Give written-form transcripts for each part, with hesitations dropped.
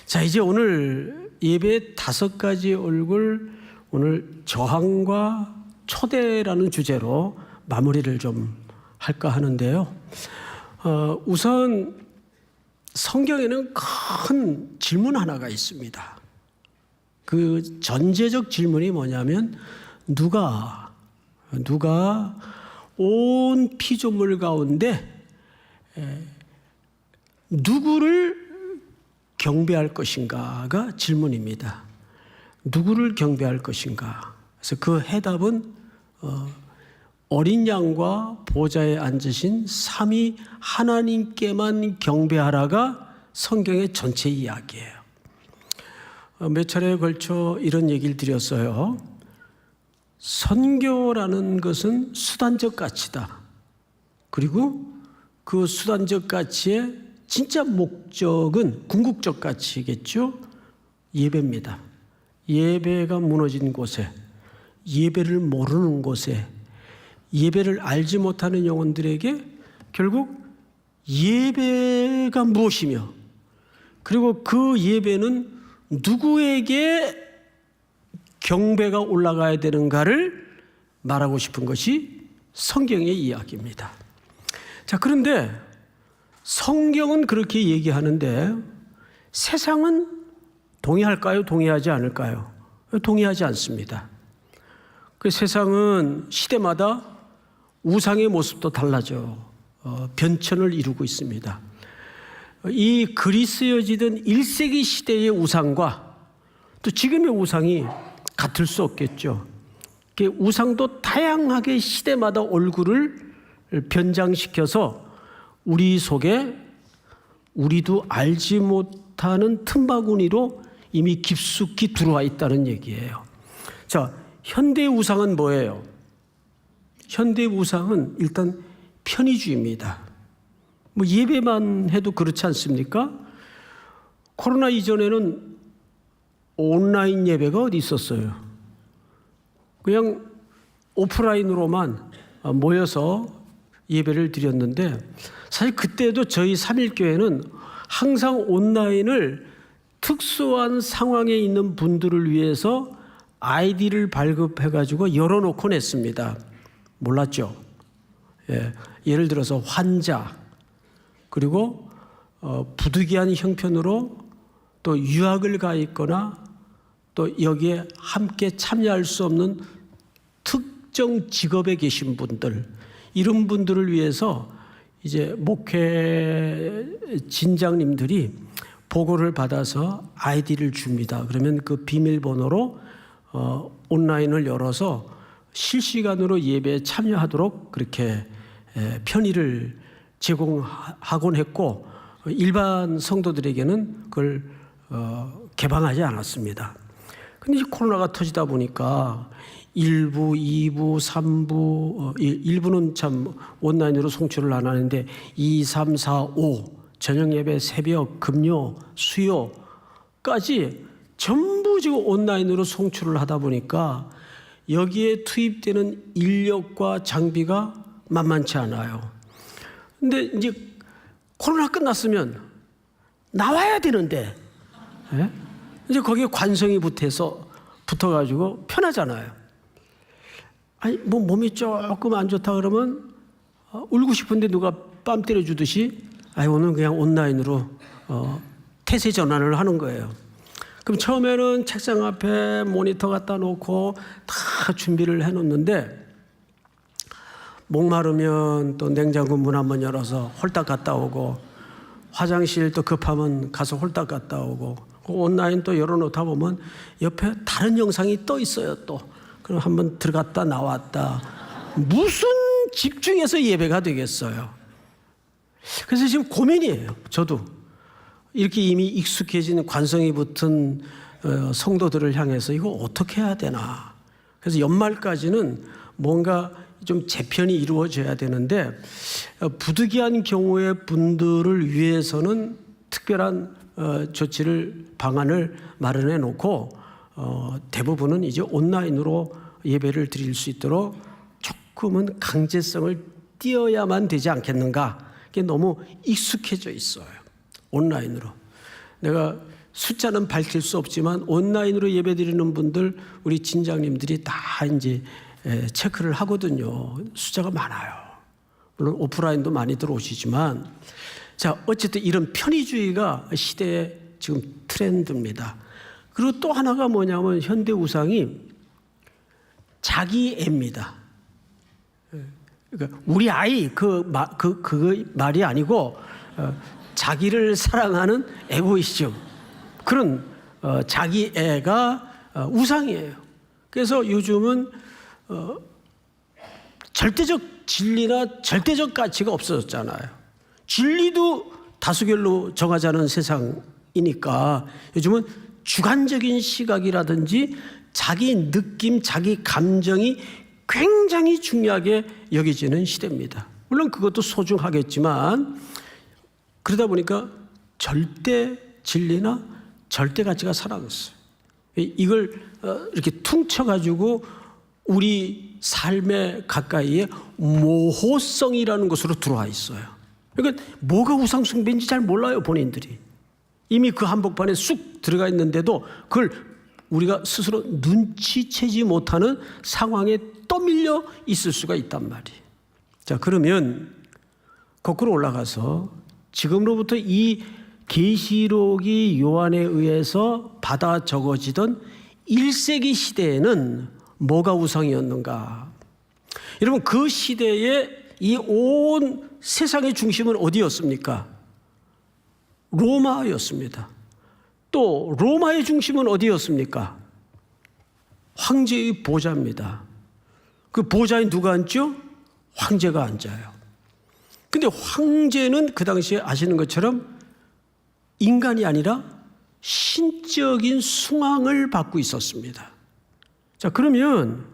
자, 이제 오늘 예배의 5가지 얼굴, 오늘 저항과 초대라는 주제로 마무리를 좀 할까 하는데요. 우선 성경에는 큰 질문 하나가 있습니다. 그 전제적 질문이 뭐냐면 누가 온 피조물 가운데 누구를 경배할 것인가가 질문입니다. 누구를 경배할 것인가? 그래서 그 해답은 어린 양과 보좌에 앉으신 삼위 하나님께만 경배하라가 성경의 전체 이야기예요. 몇 차례에 걸쳐 이런 얘기를 드렸어요. 선교라는 것은 수단적 가치다. 그리고 그 수단적 가치의 진짜 목적은 궁극적 가치겠죠. 예배입니다. 예배가 무너진 곳에, 예배를 모르는 곳에, 예배를 알지 못하는 영혼들에게 결국 예배가 무엇이며, 그리고 그 예배는 누구에게 경배가 올라가야 되는가를 말하고 싶은 것이 성경의 이야기입니다. 자, 그런데 성경은 그렇게 얘기하는데 세상은 동의할까요? 동의하지 않을까요? 동의하지 않습니다. 그 세상은 시대마다 우상의 모습도 달라져 변천을 이루고 있습니다. 이 글이 쓰여지던 1세기 시대의 우상과 또 지금의 우상이 같을 수 없겠죠. 우상도 다양하게 시대마다 얼굴을 변장시켜서 우리 속에 우리도 알지 못하는 틈바구니로 이미 깊숙이 들어와 있다는 얘기예요. 자, 현대 우상은 뭐예요? 현대 우상은 일단 편의주의입니다. 뭐 예배만 해도 그렇지 않습니까? 코로나 이전에는 온라인 예배가 어디 있었어요? 그냥 오프라인으로만 모여서 예배를 드렸는데, 사실 그때도 저희 삼일교회는 항상 온라인을 특수한 상황에 있는 분들을 위해서 아이디를 발급해가지고 열어놓고 냈습니다. 몰랐죠? 예를 들어서 환자, 그리고 부득이한 형편으로 또 유학을 가 있거나 또 여기에 함께 참여할 수 없는 특정 직업에 계신 분들, 이런 분들을 위해서 이제 목회 진장님들이 보고를 받아서 아이디를 줍니다. 그러면 그 비밀번호로 온라인을 열어서 실시간으로 예배에 참여하도록 그렇게 편의를 제공하곤 했고, 일반 성도들에게는 그걸 개방하지 않았습니다. 근데 코로나가 터지다 보니까 1부, 2부, 3부, 1부는 참 온라인으로 송출을 안 하는데 2, 3, 4, 5 저녁 예배, 새벽, 금요, 수요까지 전부 지금 온라인으로 송출을 하다 보니까 여기에 투입되는 인력과 장비가 만만치 않아요. 근데 이제 코로나 끝났으면 나와야 되는데, 이제 거기에 관성이 붙어가지고 편하잖아요. 아니, 뭐 몸이 조금 안 좋다 그러면 울고 싶은데 누가 뺨 때려주듯이 오늘 그냥 온라인으로 태세 전환을 하는 거예요. 그럼 처음에는 책상 앞에 모니터 갖다 놓고 다 준비를 해놓는데, 목마르면 또 냉장고 문 한번 열어서 홀딱 갔다 오고, 화장실 또 급하면 가서 홀딱 갔다 오고, 온라인 또 열어놓다 보면 옆에 다른 영상이 떠 있어요. 또 그럼 한번 들어갔다 나왔다. 무슨 집중해서 예배가 되겠어요. 그래서 지금 고민이에요. 저도 이렇게 이미 익숙해진 관성이 붙은 성도들을 향해서 이거 어떻게 해야 되나. 그래서 연말까지는 뭔가 좀 재편이 이루어져야 되는데, 부득이한 경우의 분들을 위해서는 특별한 방안을 마련해 놓고 대부분은 이제 온라인으로 예배를 드릴 수 있도록 조금은 강제성을 띄어야만 되지 않겠는가. 이게 너무 익숙해져 있어요. 온라인으로. 내가 숫자는 밝힐 수 없지만 온라인으로 예배드리는 분들 우리 진장님들이 다 이제 체크를 하거든요. 숫자가 많아요. 물론 오프라인도 많이 들어오시지만, 자, 어쨌든 이런 편의주의가 시대의 지금 트렌드입니다. 그리고 또 하나가 뭐냐면 현대 우상이 자기애입니다. 그러니까 우리 아이 그 말이 아니고 자기를 사랑하는 에고이즘, 그런 자기애가 우상이에요. 그래서 요즘은 절대적 진리나 절대적 가치가 없어졌잖아요. 진리도 다수결로 정하자는 세상이니까 요즘은 주관적인 시각이라든지 자기 느낌, 자기 감정이 굉장히 중요하게 여겨지는 시대입니다. 물론 그것도 소중하겠지만 그러다 보니까 절대 진리나 절대 가치가 사라졌어요. 이걸 이렇게 퉁쳐가지고 우리 삶의 가까이에 모호성이라는 것으로 들어와 있어요. 그러니까 뭐가 우상 숭배인지 잘 몰라요, 본인들이. 이미 그 한복판에 쑥 들어가 있는데도 그걸 우리가 스스로 눈치채지 못하는 상황에 떠밀려 있을 수가 있단 말이에요. 자, 그러면 거꾸로 올라가서 지금으로부터 이 계시록이 요한에 의해서 받아 적어지던 1세기 시대에는 뭐가 우상이었는가? 여러분, 그 시대에 이 온 세상의 중심은 어디였습니까? 로마였습니다. 또 로마의 중심은 어디였습니까? 황제의 보좌입니다. 그 보좌에 누가 앉죠? 황제가 앉아요. 근데 황제는 그 당시에 아시는 것처럼 인간이 아니라 신적인 숭앙을 받고 있었습니다. 자, 그러면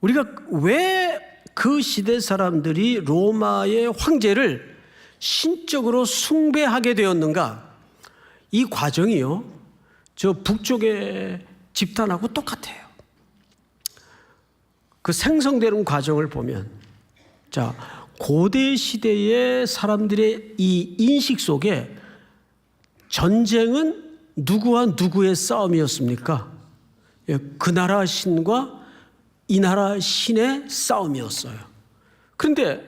우리가 왜 그 시대 사람들이 로마의 황제를 신적으로 숭배하게 되었는가? 이 과정이요, 저 북쪽의 집단하고 똑같아요. 그 생성되는 과정을 보면, 자, 고대 시대의 사람들의 이 인식 속에 전쟁은 누구와 누구의 싸움이었습니까? 그 나라 신과 이 나라 신의 싸움이었어요. 그런데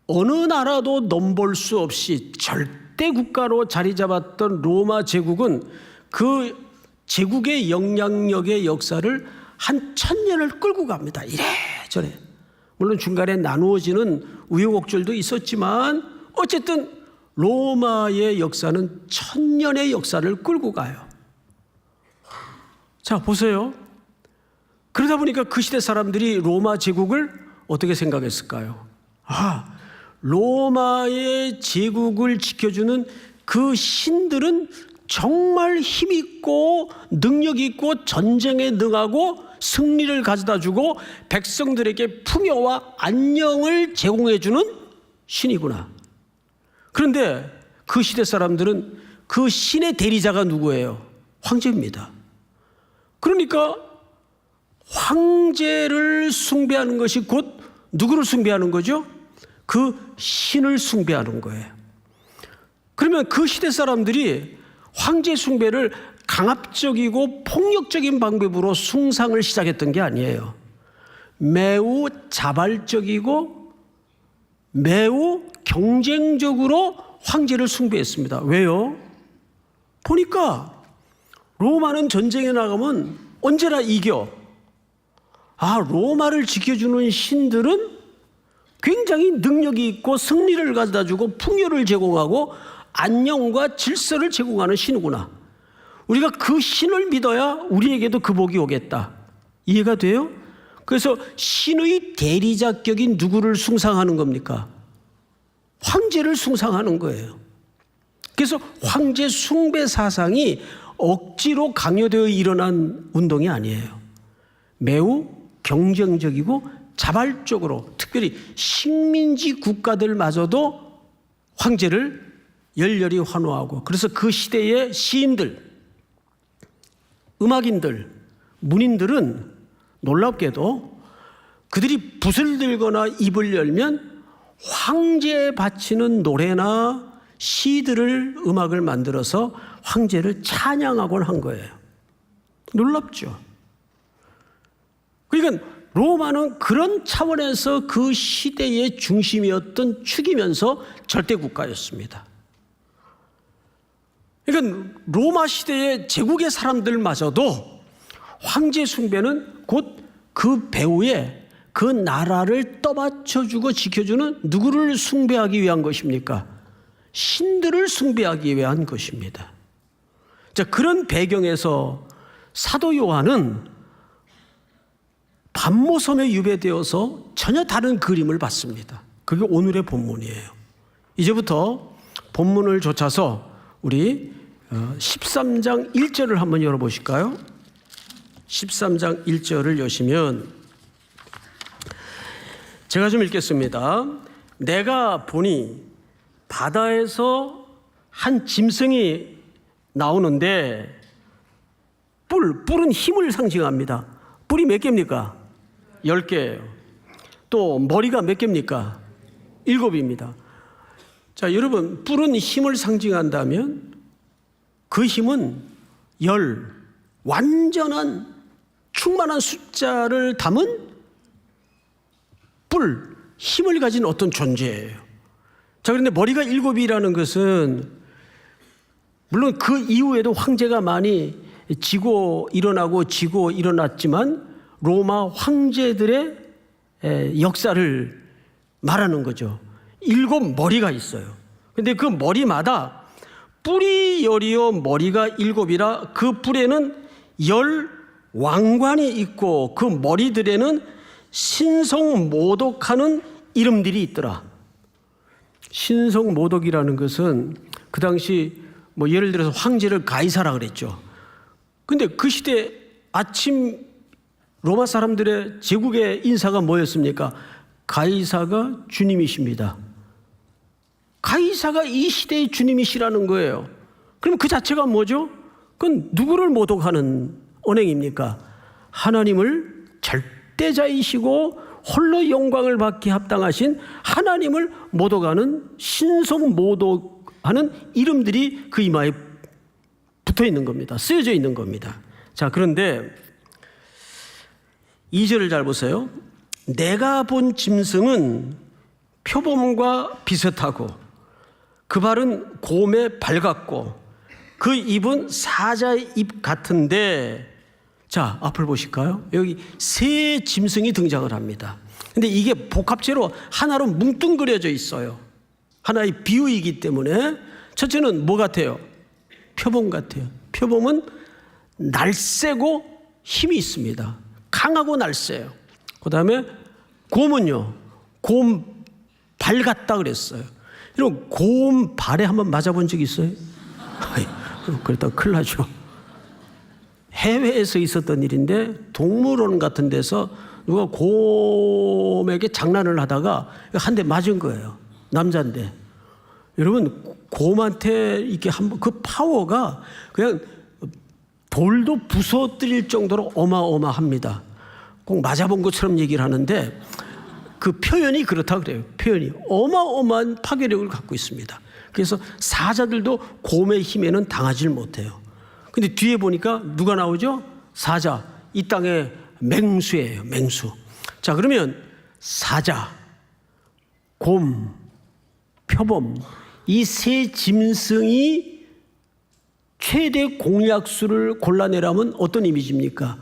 어느 나라도 넘볼 수 없이 절대 국가로 자리 잡았던 로마 제국은 그 제국의 영향력의 역사를 한 1000년을 끌고 갑니다. 이래저래. 물론 중간에 나누어지는 우여곡절도 있었지만 어쨌든 로마의 역사는 1000년의 역사를 끌고 가요. 자, 보세요. 그러다 보니까 그 시대 사람들이 로마 제국을 어떻게 생각했을까요? 아, 로마의 제국을 지켜주는 그 신들은 정말 힘있고 능력있고 전쟁에 능하고 승리를 가져다주고 백성들에게 풍요와 안녕을 제공해주는 신이구나. 그런데 그 시대 사람들은 그 신의 대리자가 누구예요? 황제입니다. 그러니까 황제를 숭배하는 것이 곧 누구를 숭배하는 거죠? 그 신을 숭배하는 거예요. 그러면 그 시대 사람들이 황제 숭배를 강압적이고 폭력적인 방법으로 숭상을 시작했던 게 아니에요. 매우 자발적이고 매우 경쟁적으로 황제를 숭배했습니다. 왜요? 보니까 로마는 전쟁에 나가면 언제나 이겨. 아, 로마를 지켜주는 신들은 굉장히 능력이 있고 승리를 가져다주고 풍요를 제공하고 안녕과 질서를 제공하는 신이구나. 우리가 그 신을 믿어야 우리에게도 그 복이 오겠다. 이해가 돼요? 그래서 신의 대리자격인 누구를 숭상하는 겁니까? 황제를 숭상하는 거예요. 그래서 황제 숭배 사상이 억지로 강요되어 일어난 운동이 아니에요. 매우 경쟁적이고 자발적으로, 특별히 식민지 국가들마저도 황제를 열렬히 환호하고, 그래서 그 시대의 시인들, 음악인들, 문인들은 놀랍게도 그들이 붓을 들거나 입을 열면 황제에 바치는 노래나 시들을 음악을 만들어서 황제를 찬양하곤 한 거예요. 놀랍죠. 그러니까 로마는 그런 차원에서 그 시대의 중심이었던 축이면서 절대 국가였습니다. 그러니까 로마 시대의 제국의 사람들마저도 황제 숭배는 곧 그 배후에 그 나라를 떠받쳐주고 지켜주는 누구를 숭배하기 위한 것입니까? 신들을 숭배하기 위한 것입니다. 자, 그런 배경에서 사도 요한은 반모섬에 유배되어서 전혀 다른 그림을 봤습니다. 그게 오늘의 본문이에요. 이제부터 본문을 좇아서 우리 13장 1절을 한번 열어보실까요? 13장 1절을 여시면 제가 좀 읽겠습니다. 내가 보니 바다에서 한 짐승이 나오는데 뿔은 힘을 상징합니다. 뿔이 몇 개입니까? 10개예요. 또 머리가 몇 개입니까? 7입니다. 자, 여러분, 뿔은 힘을 상징한다면 그 힘은 완전한 충만한 숫자를 담은 뿔, 힘을 가진 어떤 존재예요. 자, 그런데 머리가 7이라는 것은 물론 그 이후에도 황제가 많이 지고 일어났지만 로마 황제들의 역사를 말하는 거죠. 7머리가 있어요. 그런데 그 머리마다 뿔이 10이요 머리가 7이라 그 뿔에는 10왕관이 있고 그 머리들에는 신성모독하는 이름들이 있더라. 신성모독이라는 것은 그 당시 뭐 예를 들어서 황제를 가이사라 그랬죠. 근데 그 시대 아침 로마 사람들의 제국의 인사가 뭐였습니까? 가이사가 주님이십니다. 가이사가 이 시대의 주님이시라는 거예요. 그럼 그 자체가 뭐죠? 그건 누구를 모독하는 언행입니까? 하나님을 절대자이시고 홀로 영광을 받기 합당하신 하나님을 모독하는 신성 모독하는 이름들이 그 이마에 붙어 있는 겁니다. 쓰여져 있는 겁니다. 자, 그런데 2절을 잘 보세요. 내가 본 짐승은 표범과 비슷하고 그 발은 곰의 발 같고 그 입은 사자의 입 같은데, 자, 앞을 보실까요? 여기 세 짐승이 등장을 합니다. 근데 이게 복합체로 하나로 뭉뚱그려져 있어요. 하나의 비유이기 때문에 첫째는 뭐 같아요? 표범 같아요. 표범은 날쌔고 힘이 있습니다. 강하고 날쌔요. 그 다음에 곰은요, 곰 발 같다 그랬어요. 이런 곰 발에 한번 맞아본 적 있어요? 그랬다가 큰일 나죠. 해외에서 있었던 일인데 동물원 같은 데서 누가 곰에게 장난을 하다가 한 대 맞은 거예요. 남자인데. 여러분, 곰한테 이렇게 한번 그 파워가 그냥 돌도 부서뜨릴 정도로 어마어마합니다. 꼭 맞아본 것처럼 얘기를 하는데 그 표현이 그렇다 그래요. 표현이 어마어마한 파괴력을 갖고 있습니다. 그래서 사자들도 곰의 힘에는 당하지 못해요. 근데 뒤에 보니까 누가 나오죠? 사자, 이 땅의 맹수예요. 맹수. 자, 그러면 사자, 곰, 표범, 이 세 짐승이 최대 공약수를 골라내라면 어떤 이미지입니까?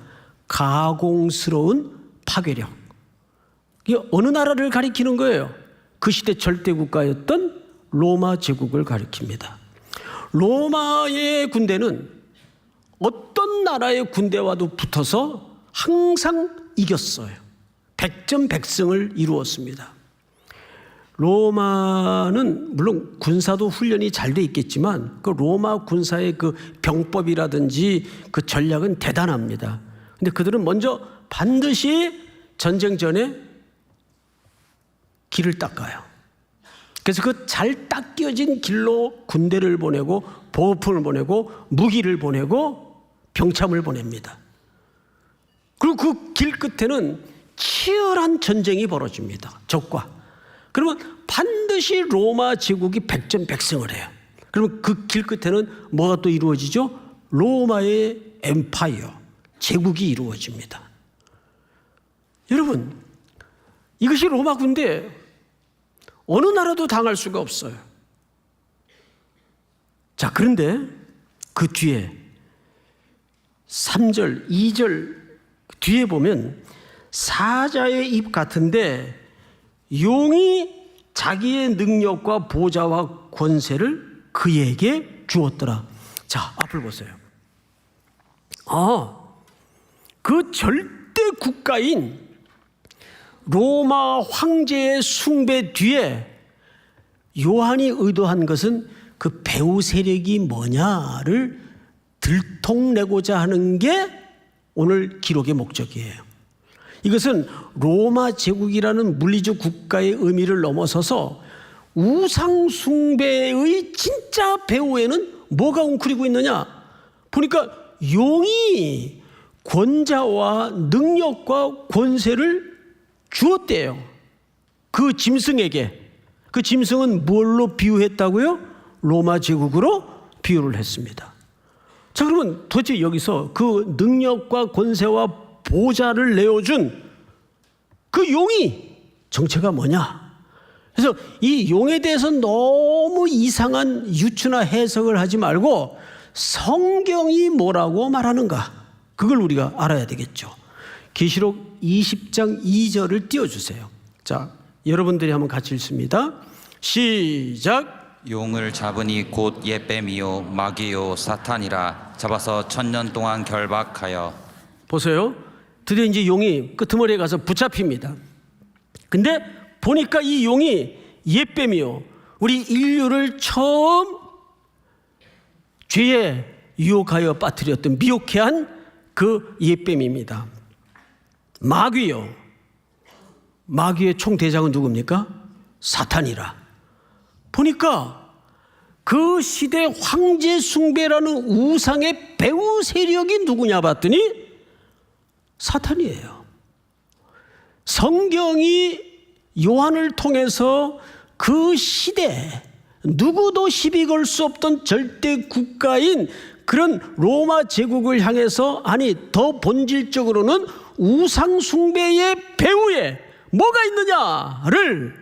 가공스러운 파괴력. 이게 어느 나라를 가리키는 거예요? 그 시대 절대국가였던 로마 제국을 가리킵니다. 로마의 군대는 어떤 나라의 군대와도 붙어서 항상 이겼어요. 백전백승을 이루었습니다. 로마는 물론 군사도 훈련이 잘 돼 있겠지만 그 로마 군사의 그 병법이라든지 그 전략은 대단합니다. 근데 그들은 먼저 반드시 전쟁 전에 길을 닦아요. 그래서 그 잘 닦여진 길로 군대를 보내고 보호품을 보내고 무기를 보내고 병참을 보냅니다. 그리고 그 길 끝에는 치열한 전쟁이 벌어집니다. 적과. 그러면 반드시 로마 제국이 백전백승을 해요. 그러면 그 길 끝에는 뭐가 또 이루어지죠? 로마의 엠파이어, 제국이 이루어집니다. 여러분, 이것이 로마 군대 어느 나라도 당할 수가 없어요. 자, 그런데 그 뒤에 3절, 2절 뒤에 보면 사자의 입 같은데 용이 자기의 능력과 보좌와 권세를 그에게 주었더라. 자, 앞을 보세요. 그 절대 국가인 로마 황제의 숭배 뒤에 요한이 의도한 것은 그 배후 세력이 뭐냐를 들통내고자 하는 게 오늘 기록의 목적이에요. 이것은 로마 제국이라는 물리적 국가의 의미를 넘어서서 우상 숭배의 진짜 배후에는 뭐가 웅크리고 있느냐? 보니까 용이 권자와 능력과 권세를 주었대요. 그 짐승에게. 그 짐승은 뭘로 비유했다고요? 로마 제국으로 비유를 했습니다. 자, 그러면 도대체 여기서 그 능력과 권세와 보좌를 내어준 그 용이 정체가 뭐냐? 그래서 이 용에 대해서 너무 이상한 유추나 해석을 하지 말고 성경이 뭐라고 말하는가? 그걸 우리가 알아야 되겠죠. 계시록 20장 2절을 띄워주세요. 자, 여러분들이 한번 같이 읽습니다. 시작. 용을 잡으니 곧 옛뱀이요 마귀요 사탄이라 잡아서 1000년 동안 결박하여. 보세요. 드디어 이제 용이 끄트머리에 가서 붙잡힙니다. 근데 보니까 이 용이 옛뱀이요, 우리 인류를 처음 죄에 유혹하여 빠뜨렸던 미혹해 한 그 옛뱀입니다. 마귀요, 마귀의 총대장은 누굽니까? 사탄이라. 보니까 그 시대 황제 숭배라는 우상의 배후 세력이 누구냐 봤더니 사탄이에요. 성경이 요한을 통해서 그 시대 누구도 시비 걸 수 없던 절대 국가인 그런 로마 제국을 향해서, 아니 더 본질적으로는 우상 숭배의 배후에 뭐가 있느냐를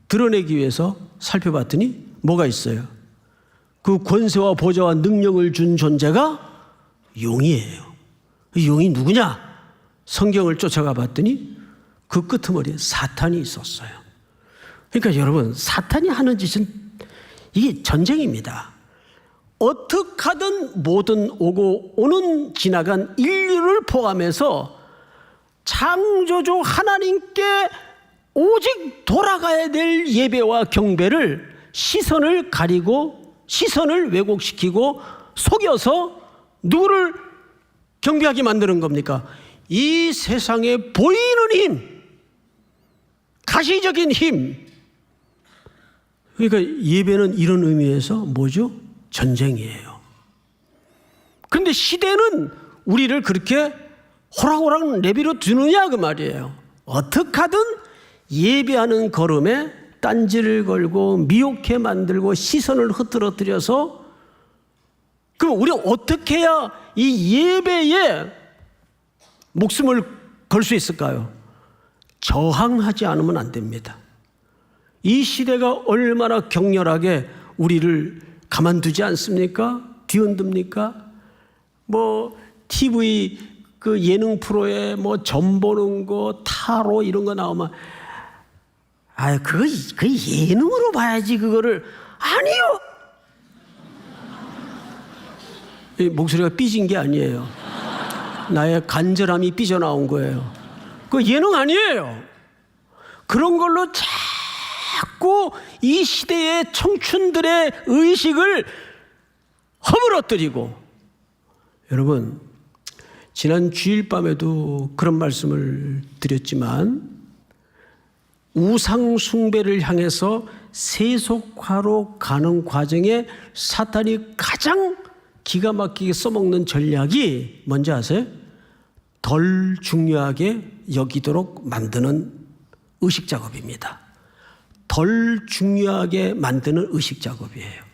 드러내기 위해서 살펴봤더니 뭐가 있어요? 그 권세와 보좌와 능력을 준 존재가 용이에요. 이 용이 누구냐? 성경을 쫓아가 봤더니 그 끄트머리에 사탄이 있었어요. 그러니까 여러분, 사탄이 하는 짓은 이게 전쟁입니다. 어떻게 하든 뭐든 오고 오는 지나간 인류를 포함해서 창조주 하나님께 오직 돌아가야 될 예배와 경배를 시선을 가리고 시선을 왜곡시키고 속여서 누구를 경배하게 만드는 겁니까? 이 세상에 보이는 힘, 가시적인 힘. 그러니까 예배는 이런 의미에서 뭐죠? 전쟁이에요. 그런데 시대는 우리를 그렇게 호랑호랑 내비로 두느냐 그 말이에요. 어떻게 하든 예배하는 걸음에 딴지를 걸고 미혹해 만들고 시선을 흐트러뜨려서, 그럼 우리가 어떻게 해야 이 예배에 목숨을 걸 수 있을까요? 저항하지 않으면 안 됩니다. 이 시대가 얼마나 격렬하게 우리를 가만두지 않습니까? 뒤흔듭니까? 뭐 TV 그 예능 프로에 뭐 점 보는 거, 타로 이런 거 나오면 그 예능으로 봐야지 그거를. 아니요. 이 목소리가 삐진 게 아니에요. 나의 간절함이 삐져나온 거예요. 그 예능 아니에요. 그런 걸로 자꾸 이 시대의 청춘들의 의식을 허물어뜨리고. 여러분, 지난 주일 밤에도 그런 말씀을 드렸지만 우상 숭배를 향해서 세속화로 가는 과정에 사탄이 가장 기가 막히게 써먹는 전략이 뭔지 아세요? 덜 중요하게 여기도록 만드는 의식 작업입니다. 덜 중요하게 만드는 의식 작업이에요.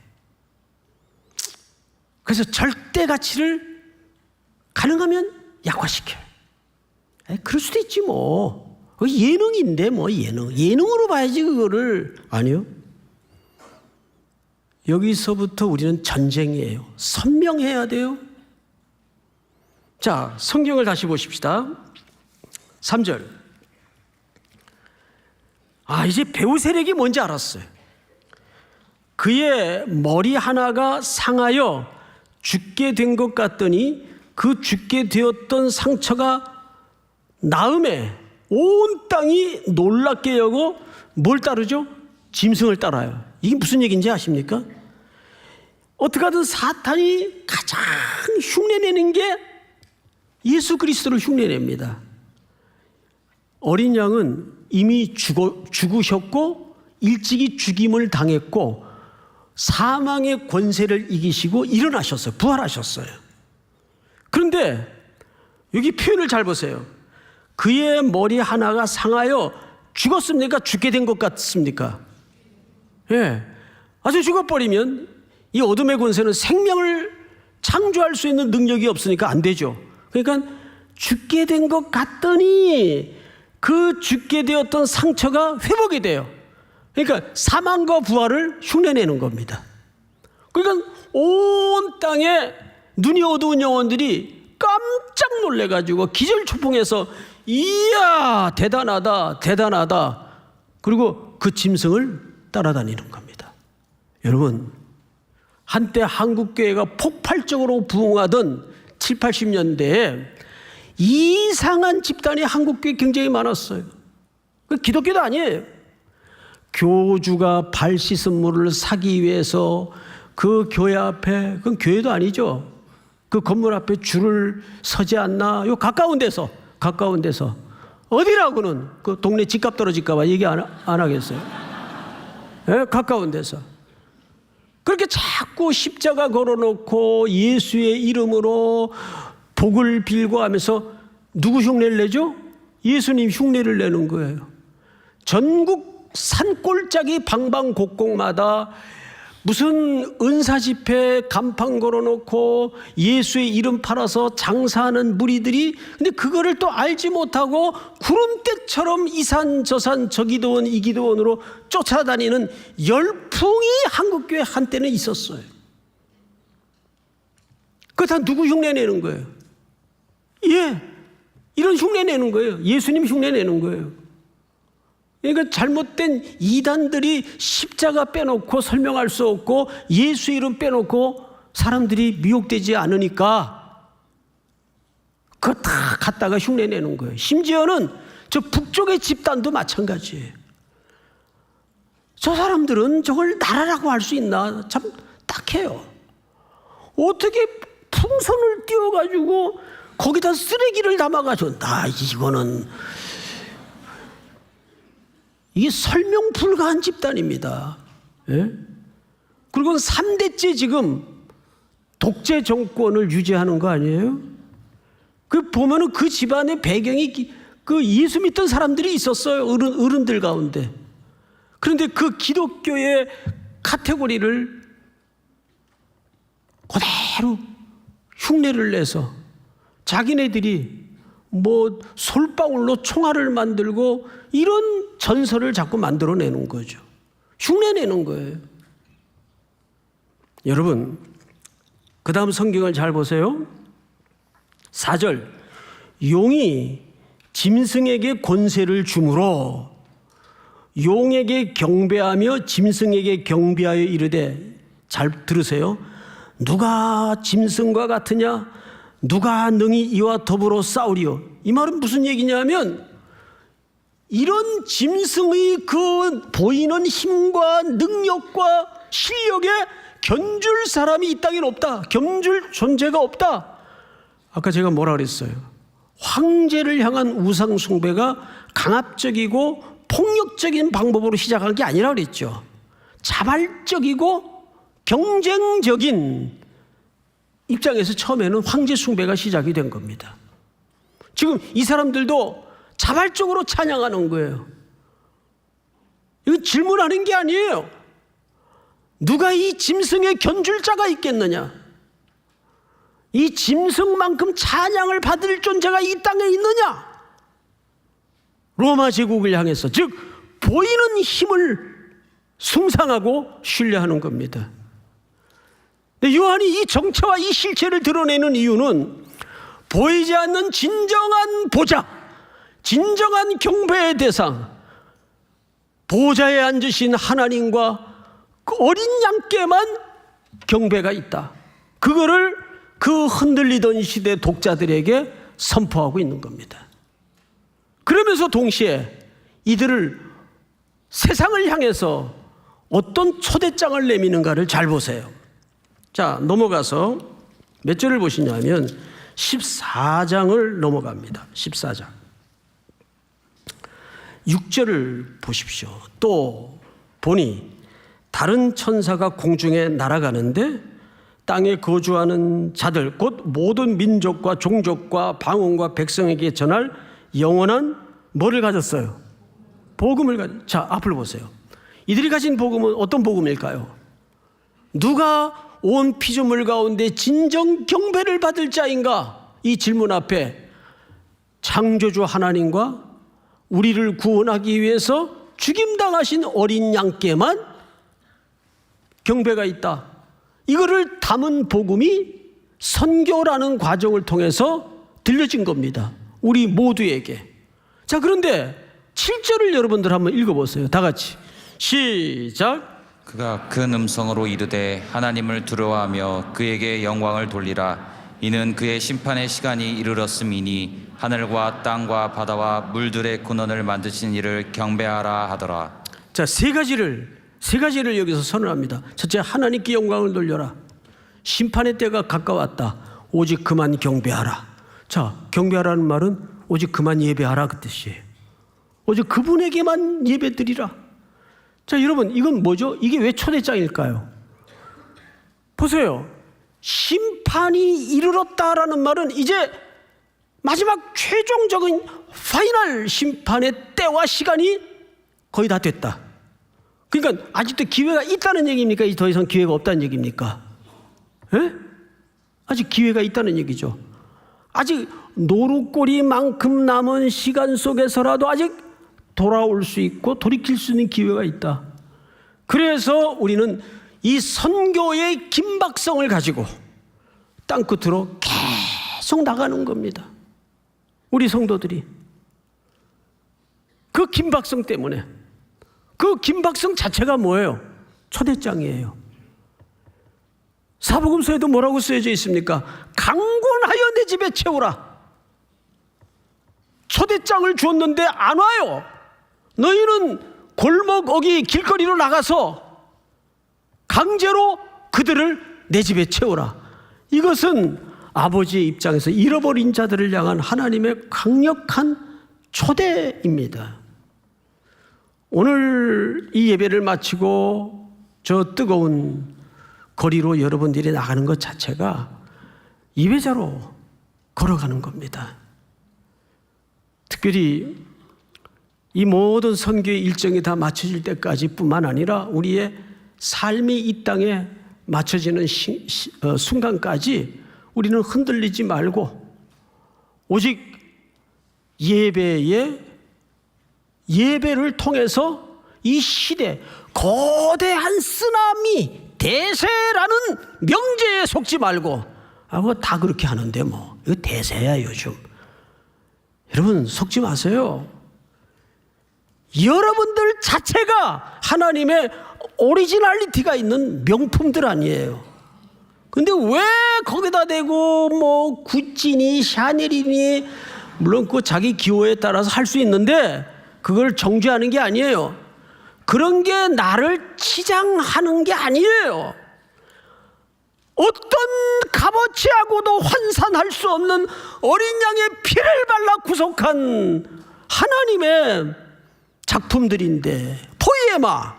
그래서 절대 가치를 가능하면 약화시켜요. 그럴 수도 있지 뭐. 예능인데 뭐 예능으로 봐야지 그거를. 아니요. 여기서부터 우리는 전쟁이에요. 선명해야 돼요. 자, 성경을 다시 보십시다. 3절. 이제 배후 세력이 뭔지 알았어요. 그의 머리 하나가 상하여 죽게 된 것 같더니 그 죽게 되었던 상처가 나음에 온 땅이 놀랍게 여고 뭘 따르죠? 짐승을 따라요. 이게 무슨 얘기인지 아십니까? 어떻게 하든 사탄이 가장 흉내내는 게 예수 그리스도를 흉내냅니다. 어린 양은 이미 죽으셨고 일찍이 죽임을 당했고 사망의 권세를 이기시고 일어나셨어요. 부활하셨어요. 그런데 여기 표현을 잘 보세요. 그의 머리 하나가 상하여 죽었습니까? 죽게 된 것 같습니까? 예. 아주 죽어버리면 이 어둠의 권세는 생명을 창조할 수 있는 능력이 없으니까 안 되죠. 그러니까 죽게 된 것 같더니 그 죽게 되었던 상처가 회복이 돼요. 그러니까 사망과 부활을 흉내내는 겁니다. 그러니까 온 땅에 눈이 어두운 영혼들이 깜짝 놀래가지고 기절초풍해서 이야 대단하다 대단하다. 그리고 그 짐승을 따라다니는 겁니다. 여러분, 한때 한국교회가 폭발적으로 부흥하던 7, 80년대에 이상한 집단이 한국교회에 굉장히 많았어요. 기독교도 아니에요. 교주가 발 씻은 물을 사기 위해서 그 교회 앞에, 그건 교회도 아니죠. 그 건물 앞에 줄을 서지 않나? 요 가까운 데서 어디라고는 그 동네 집값 떨어질까 봐 얘기 안 하겠어요. 네, 가까운 데서 그렇게 자꾸 십자가 걸어놓고 예수의 이름으로 복을 빌고 하면서 누구 흉내를 내죠? 예수님 흉내를 내는 거예요. 전국 산골짜기 방방곡곡마다 무슨 은사 집회 간판 걸어놓고 예수의 이름 팔아서 장사하는 무리들이, 근데 그거를 또 알지 못하고 구름대처럼 이 산 저 산 저 기도원 이 기도원으로 쫓아다니는 열풍이 한국교회 한때는 있었어요. 그거 다 누구 흉내내는 거예요? 이런 흉내내는 거예요. 예수님 흉내내는 거예요. 그러니까 잘못된 이단들이 십자가 빼놓고 설명할 수 없고 예수 이름 빼놓고 사람들이 미혹되지 않으니까 그거 다 갖다가 흉내내는 거예요. 심지어는 저 북쪽의 집단도 마찬가지예요. 저 사람들은 저걸 나라라고 할 수 있나? 참 딱해요. 어떻게 풍선을 띄워가지고 거기다 쓰레기를 담아가지고 이거는 이게 설명 불가한 집단입니다. 예? 그리고 3대째 지금 독재 정권을 유지하는 거 아니에요? 그 보면은 그 집안의 배경이 그 예수 믿던 사람들이 있었어요. 어른들 가운데. 그런데 그 기독교의 카테고리를 그대로 흉내를 내서 자기네들이 뭐 솔방울로 총알을 만들고 이런 전설을 자꾸 만들어내는 거죠. 흉내내는 거예요. 여러분, 그 다음 성경을 잘 보세요. 4절. 용이 짐승에게 권세를 주므로 용에게 경배하며 짐승에게 경배하여 이르되, 잘 들으세요. 누가 짐승과 같으냐? 누가 능히 이와 더불어 싸우리요? 이 말은 무슨 얘기냐면 이런 짐승의 그 보이는 힘과 능력과 실력에 견줄 사람이 이 땅에는 없다. 견줄 존재가 없다. 아까 제가 뭐라 그랬어요? 황제를 향한 우상 숭배가 강압적이고 폭력적인 방법으로 시작한 게 아니라 그랬죠. 자발적이고 경쟁적인 입장에서 처음에는 황제 숭배가 시작이 된 겁니다. 지금 이 사람들도 자발적으로 찬양하는 거예요. 이거 질문하는 게 아니에요. 누가 이 짐승의 견줄 자가 있겠느냐? 이 짐승만큼 찬양을 받을 존재가 이 땅에 있느냐? 로마 제국을 향해서, 즉 보이는 힘을 숭상하고 신뢰하는 겁니다. 근데 요한이 이 정체와 이 실체를 드러내는 이유는 보이지 않는 진정한 보좌, 진정한 경배의 대상, 보좌에 앉으신 하나님과 그 어린 양께만 경배가 있다. 그거를 그 흔들리던 시대 독자들에게 선포하고 있는 겁니다. 그러면서 동시에 이들을 세상을 향해서 어떤 초대장을 내미는가를 잘 보세요. 자, 넘어가서 몇 절을 보시냐면 14장을 넘어갑니다. 14장 6절을 보십시오. 또 보니 다른 천사가 공중에 날아가는데 땅에 거주하는 자들 곧 모든 민족과 종족과 방언과 백성에게 전할 영원한 뭐를 가졌어요? 복음을 가졌어요. 자, 앞을 보세요. 이들이 가진 복음은 어떤 복음일까요? 누가 온 피조물 가운데 진정 경배를 받을 자인가? 이 질문 앞에 창조주 하나님과 우리를 구원하기 위해서 죽임당하신 어린 양께만 경배가 있다. 이거를 담은 복음이 선교라는 과정을 통해서 들려진 겁니다. 우리 모두에게. 자, 그런데 7절을 여러분들 한번 읽어보세요. 다 같이 시작. 그가 큰 음성으로 이르되 하나님을 두려워하며 그에게 영광을 돌리라. 이는 그의 심판의 시간이 이르렀음이니 하늘과 땅과 바다와 물들의 근원을 만드신 이를 경배하라 하더라. 자, 세 가지를 여기서 선언합니다. 첫째, 하나님께 영광을 돌려라. 심판의 때가 가까웠다. 오직 그만 경배하라. 자, 경배하라는 말은 오직 그만 예배하라 그 뜻이에요. 오직 그분에게만 예배드리라. 자, 여러분, 이건 뭐죠? 이게 왜 초대장일까요? 보세요. 심판이 이르렀다라는 말은 이제 마지막 최종적인 파이널 심판의 때와 시간이 거의 다 됐다. 그러니까 아직도 기회가 있다는 얘기입니까? 더 이상 기회가 없다는 얘기입니까? 에? 아직 기회가 있다는 얘기죠. 아직 노루꼬리만큼 남은 시간 속에서라도 아직 돌아올 수 있고 돌이킬 수 있는 기회가 있다. 그래서 우리는 이 선교의 긴박성을 가지고 땅끝으로 계속 나가는 겁니다. 우리 성도들이 그 긴박성 때문에, 그 긴박성 자체가 뭐예요? 초대장이에요. 사복음서에도 뭐라고 쓰여져 있습니까? 강권하여 내 집에 채우라. 초대장을 주었는데 안 와요. 너희는 골목 어기 길거리로 나가서 강제로 그들을 내 집에 채우라. 이것은 아버지의 입장에서 잃어버린 자들을 향한 하나님의 강력한 초대입니다. 오늘 이 예배를 마치고 저 뜨거운 거리로 여러분들이 나가는 것 자체가 예배자로 걸어가는 겁니다. 특별히 이 모든 선교의 일정이 다 맞춰질 때까지 뿐만 아니라 우리의 삶이 이 땅에 맞춰지는 순간까지 우리는 흔들리지 말고 오직 예배를 통해서 이 시대 거대한 쓰나미 대세라는 명제에 속지 말고, 그거 다 그렇게 하는데 뭐 이거 대세야 요즘. 여러분 속지 마세요. 여러분들 자체가 하나님의 오리지널리티가 있는 명품들 아니에요. 근데 왜 거기다 대고 뭐 구찌니 샤넬이니, 물론 그 자기 기호에 따라서 할 수 있는데 그걸 정죄하는 게 아니에요. 그런 게 나를 치장하는 게 아니에요. 어떤 값어치하고도 환산할 수 없는 어린 양의 피를 발라 구속한 하나님의 작품들인데, 포이에마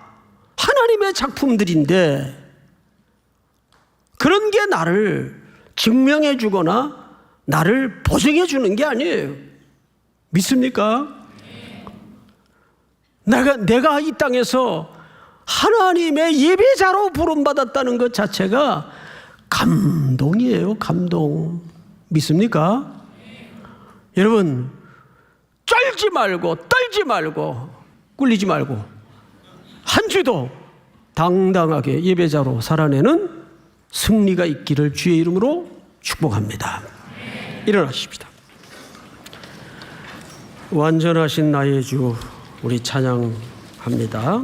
하나님의 작품들인데, 그런 게 나를 증명해 주거나 나를 보증해 주는 게 아니에요. 믿습니까? 내가 이 땅에서 하나님의 예배자로 부름받았다는 것 자체가 감동이에요. 감동. 믿습니까? 여러분, 쩔지 말고 떨지 말고 꿀리지 말고 한 주도 당당하게 예배자로 살아내는 승리가 있기를 주의 이름으로 축복합니다. 일어나십시다. 완전하신 나의 주, 우리 찬양합니다.